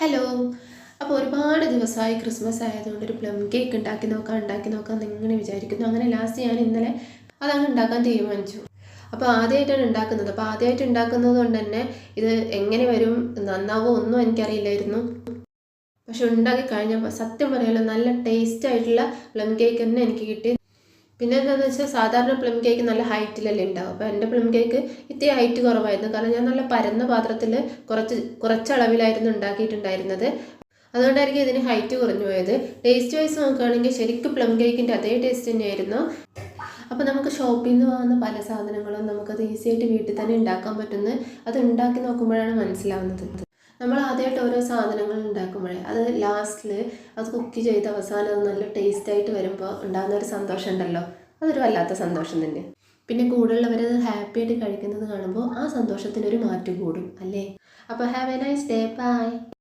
Hello. അപ്പോൾ ഒരുപാട് ദിവസമായി ക്രിസ്മസ് ആയതുകൊണ്ട് ഒരു പ്ലം കേക്ക് ഉണ്ടാക്കി നോക്കാം എന്നിങ്ങനെ വിചാരിക്കുന്നു. അങ്ങനെ ലാസ്റ്റ് ഞാൻ ഇന്നലെ അതങ്ങ് ഉണ്ടാക്കാൻ തീരുമാനിച്ചു. അപ്പോൾ ആദ്യമായിട്ടാണ് ഉണ്ടാക്കുന്നത്. അപ്പോൾ ആദ്യമായിട്ട് ഉണ്ടാക്കുന്നത് കൊണ്ട് തന്നെ ഇത് എങ്ങനെ വരും, നന്നാവോ ഒന്നും എനിക്കറിയില്ലായിരുന്നു. പക്ഷെ ഉണ്ടാക്കി കഴിഞ്ഞപ്പോൾ സത്യം പറയാലോ നല്ല ടേസ്റ്റ് ആയിട്ടുള്ള പ്ലം കേക്ക് തന്നെ എനിക്ക് കിട്ടി. പിന്നെ എന്താണെന്ന് വെച്ചാൽ സാധാരണ പ്ലം കേക്ക് നല്ല ഹൈറ്റിലല്ലേ ഉണ്ടാവും. അപ്പോൾ എൻ്റെ പ്ലം കേക്ക് ഇത്തിരി ഹൈറ്റ് കുറവായിരുന്നു. കാരണം ഞാൻ നല്ല പരന്ന പാത്രത്തിൽ കുറച്ച് അളവിലായിരുന്നു ഉണ്ടാക്കിയിട്ടുണ്ടായിരുന്നത്. അതുകൊണ്ടായിരിക്കും ഇതിന് ഹൈറ്റ് കുറഞ്ഞു പോയത്. ടേസ്റ്റ് വൈസ് നോക്കുകയാണെങ്കിൽ ശരിക്കും പ്ലം കേക്കിൻ്റെ അതേ ടേസ്റ്റ് തന്നെയായിരുന്നു. അപ്പോൾ നമുക്ക് ഷോപ്പിൽ നിന്ന് വാങ്ങുന്ന പല സാധനങ്ങളും നമുക്കത് ഈസി ആയിട്ട് വീട്ടിൽ തന്നെ ഉണ്ടാക്കാൻ പറ്റുന്നത് അത് ഉണ്ടാക്കി നോക്കുമ്പോഴാണ് മനസ്സിലാവുന്നത്. നമ്മൾ ആദ്യമായിട്ട് ഓരോ സാധനങ്ങൾ ഉണ്ടാക്കുമ്പോഴേ അത് ലാസ്റ്റിൽ അത് കുക്ക് ചെയ്ത് അവസാനം അത് നല്ല ടേസ്റ്റായിട്ട് വരുമ്പോൾ ഉണ്ടാകുന്ന ഒരു സന്തോഷം ഉണ്ടല്ലോ, അതൊരു വല്ലാത്ത സന്തോഷം തന്നെ. പിന്നെ കൂടുള്ളവരത് ഹാപ്പി ആയിട്ട് കഴിക്കുന്നത് കാണുമ്പോൾ ആ സന്തോഷത്തിനൊരു മാറ്റം കൂടും അല്ലേ. അപ്പോൾ have a nice day. By.